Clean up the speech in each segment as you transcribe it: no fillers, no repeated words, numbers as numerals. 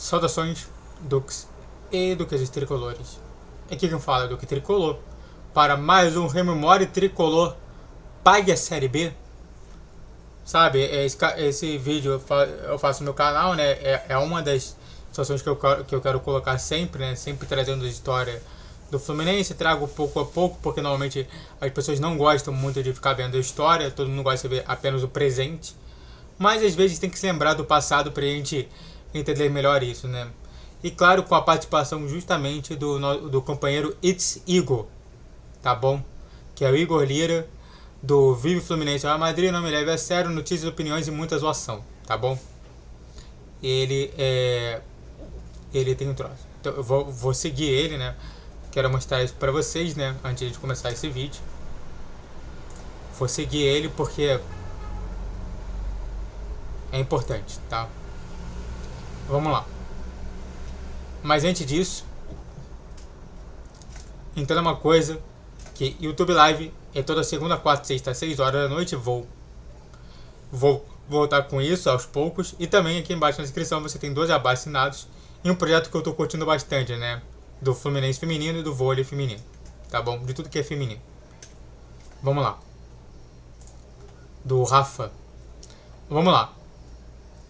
Saudações, Dux e Duques Tricolores. Aqui quem fala é Duque Tricolor para mais um Rememore Tricolor Pague a Série B. Sabe, esse vídeo eu faço no meu canal, né? É uma das situações que eu quero colocar sempre, né? Sempre trazendo a história do Fluminense. Trago pouco a pouco, porque normalmente as pessoas não gostam muito de ficar vendo a história. Todo mundo gosta de ver apenas o presente. Mas às vezes tem que se lembrar do passado pra gente entender melhor isso, né? E claro, com a participação justamente do companheiro It's Igor, tá bom? Que é o Igor Lira, do Vive Fluminense Real Madrid, não me leve a sério, notícias, opiniões e muita zoação, tá bom? Ele tem um troço. Então eu vou seguir ele, né? Quero mostrar isso pra vocês, né? Antes de começar esse vídeo. Vou seguir ele porque é importante, tá? Vamos lá. Mas antes disso, entenda uma coisa, que YouTube Live é toda segunda, quarta, sexta, às 6 horas da noite. Vou voltar com isso aos poucos. E também aqui embaixo na descrição você tem 2 abas assinados e um projeto que eu tô curtindo bastante, né? Do Fluminense feminino e do vôlei feminino, tá bom? De tudo que é feminino. Vamos lá. Do Rafa. Vamos lá.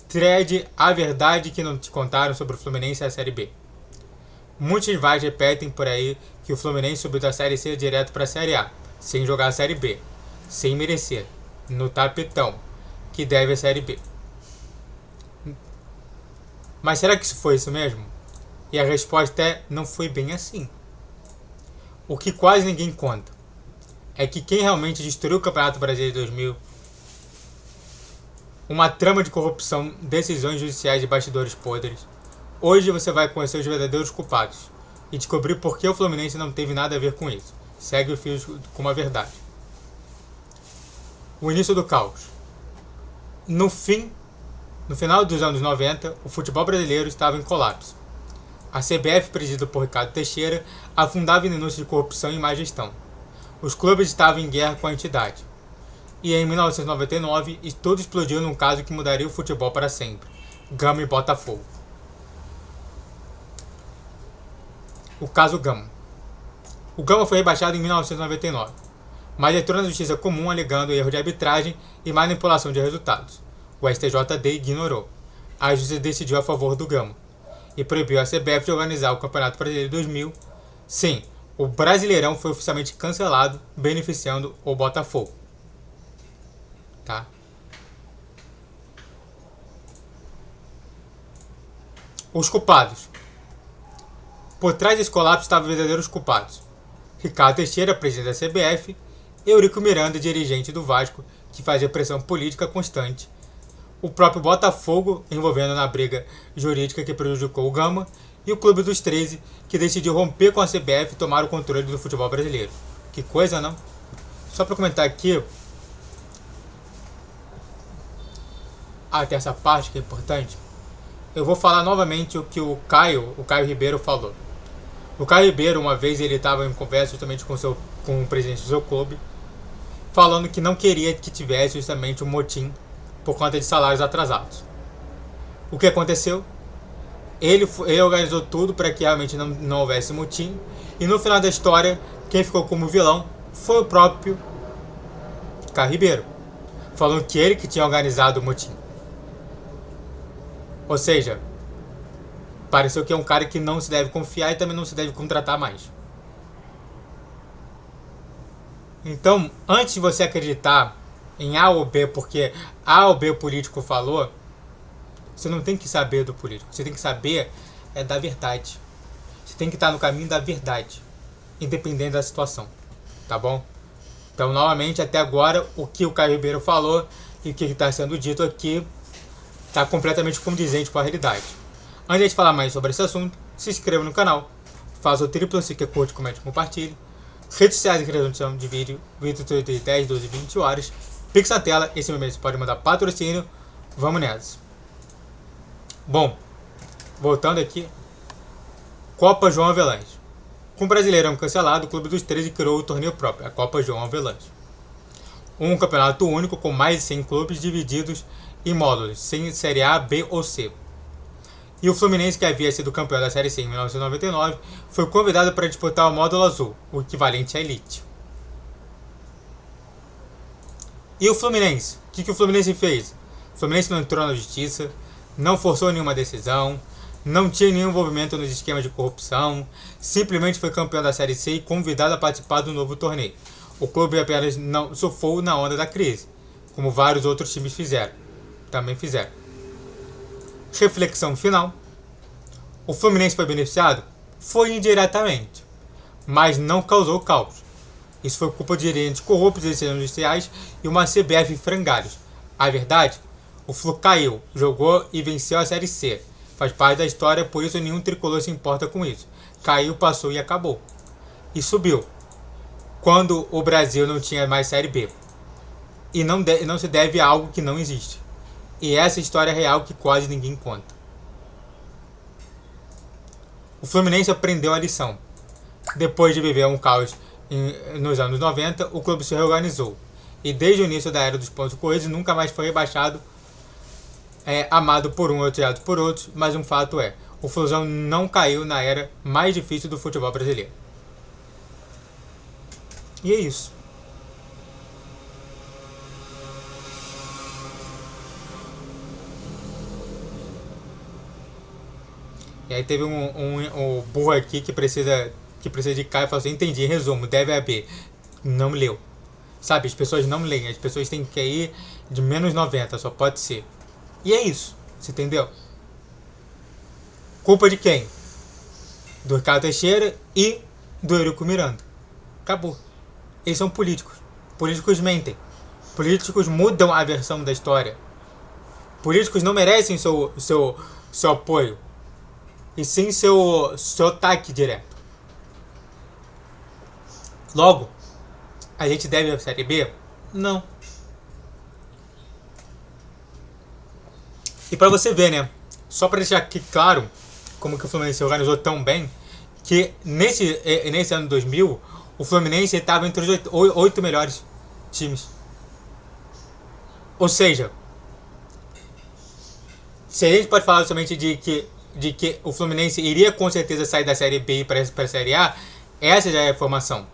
Thread: a verdade que não te contaram sobre o Fluminense e a Série B. Muitos rivais repetem por aí que o Fluminense subiu da Série C direto para a Série A, sem jogar a Série B, sem merecer, no tapetão, que deve a Série B. Mas será que isso foi isso mesmo? E a resposta é: não foi bem assim. O que quase ninguém conta é que quem realmente destruiu o Campeonato Brasileiro de 2000, uma trama de corrupção, decisões judiciais e bastidores podres. Hoje você vai conhecer os verdadeiros culpados e descobrir por que o Fluminense não teve nada a ver com isso. Segue o fio com uma verdade. O início do caos. No final dos anos 90, o futebol brasileiro estava em colapso. A CBF, presidida por Ricardo Teixeira, afundava em denúncias de corrupção e má gestão. Os clubes estavam em guerra com a entidade. E em 1999, tudo explodiu num caso que mudaria o futebol para sempre: Gama e Botafogo. O caso Gama. O Gama foi rebaixado em 1999, mas entrou na justiça comum alegando erro de arbitragem e manipulação de resultados. O STJD ignorou. A justiça decidiu a favor do Gama e proibiu a CBF de organizar o Campeonato Brasileiro de 2000. Sim, o Brasileirão foi oficialmente cancelado, beneficiando o Botafogo. Tá? Os culpados. Por trás desse colapso estavam verdadeiros culpados: Ricardo Teixeira, presidente da CBF, Eurico Miranda, dirigente do Vasco, que fazia pressão política constante, o próprio Botafogo, envolvendo na briga jurídica que prejudicou o Gama, e o Clube dos 13, que decidiu romper com a CBF e tomar o controle do futebol brasileiro. Que coisa, não? Só para comentar aqui, tem essa parte que é importante. Eu vou falar novamente o que o Caio Ribeiro falou. O Caio Ribeiro, uma vez, ele estava em conversa justamente com o presidente do seu clube, falando que não queria que tivesse justamente um motim por conta de salários atrasados. O que aconteceu? Ele organizou tudo para que realmente não houvesse motim, e no final da história, quem ficou como vilão foi o próprio Caio Ribeiro, falando que ele que tinha organizado o motim. Ou seja, pareceu que é um cara que não se deve confiar e também não se deve contratar mais. Então, antes de você acreditar em A ou B, porque A ou B o político falou, você não tem que saber do político. Você tem que saber da verdade. Você tem que estar no caminho da verdade, independente da situação. Tá bom? Então, novamente, até agora, o que o Caio Ribeiro falou e o que está sendo dito aqui está completamente condizente com a realidade. Antes de falar mais sobre esse assunto, se inscreva no canal, faça o triplo se quer, curte, comente e compartilhe. Redes sociais de criação de vídeo, 10, 12, 20 horas. Pix na tela, esse momento você pode mandar patrocínio. Vamos nessa. Bom, voltando aqui. Copa João Avelange. Com o Brasileirão cancelado, o Clube dos 13 criou o torneio próprio, a Copa João Avelange. Um campeonato único com mais de 100 clubes divididos em módulos, sem Série A, B ou C. E o Fluminense, que havia sido campeão da Série C em 1999, foi convidado para disputar o módulo azul, o equivalente à elite. E o Fluminense? O que o Fluminense fez? O Fluminense não entrou na justiça, não forçou nenhuma decisão, não tinha nenhum envolvimento nos esquemas de corrupção, simplesmente foi campeão da Série C e convidado a participar do novo torneio. O clube apenas não surfou na onda da crise, como vários outros times também fizeram. Reflexão final. O Fluminense foi beneficiado? Foi indiretamente, mas não causou caos. Isso foi culpa de gerentes corruptos e decisões judiciais e uma CBF em frangalhos. A verdade? O Flu caiu, jogou e venceu a Série C. Faz parte da história, por isso nenhum tricolor se importa com isso. Caiu, passou e acabou. E subiu, quando o Brasil não tinha mais Série B. E não se deve a algo que não existe. E essa é a história real que quase ninguém conta. O Fluminense aprendeu a lição. Depois de viver um caos nos anos 90, o clube se reorganizou. E desde o início da era dos pontos corridos nunca mais foi rebaixado, amado por um ou odiado por outros, mas um fato é, o Flusão não caiu na era mais difícil do futebol brasileiro. E é isso. E aí teve um burro aqui que precisa de cara e falou assim, entendi, resumo, deve haver. Não leu. Sabe, as pessoas não leem, as pessoas têm que ir de menos 90, só pode ser. E é isso, você entendeu? Culpa de quem? Do Ricardo Teixeira e do Eurico Miranda. Acabou. Eles são políticos. Políticos mentem. Políticos mudam a versão da história. Políticos não merecem seu apoio. E sim seu ataque direto. Logo, a gente deve a Série B? Não. E pra você ver, né? Só pra deixar aqui claro como que o Fluminense se organizou tão bem, que nesse ano 2000, o Fluminense estava entre os 8 melhores times. Ou seja, se a gente pode falar somente de que o Fluminense iria com certeza sair da Série B para a Série A, essa já é a formação.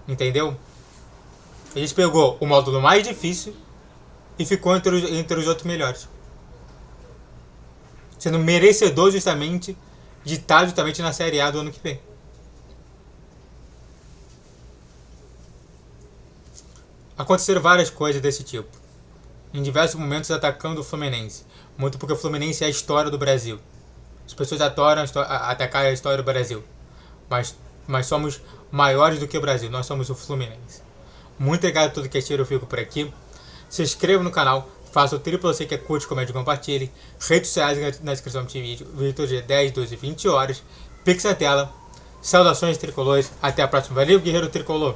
Entendeu? A gente pegou o módulo mais difícil e ficou entre os 8 melhores. Sendo merecedor justamente de estar justamente na Série A do ano que vem. Aconteceram várias coisas desse tipo. Em diversos momentos atacando o Fluminense. Muito porque o Fluminense é a história do Brasil. As pessoas adoram atacar a história do Brasil. Mas somos maiores do que o Brasil. Nós somos o Fluminense. Muito obrigado a todo que assistiu. Eu fico por aqui. Se inscreva no canal. Faça o triplo você que é curte, comente e compartilhe. Redes sociais na descrição desse vídeo. Vídeo de 10, 12 e 20 horas. Pix na tela. Saudações tricolores. Até a próxima. Valeu, guerreiro tricolor.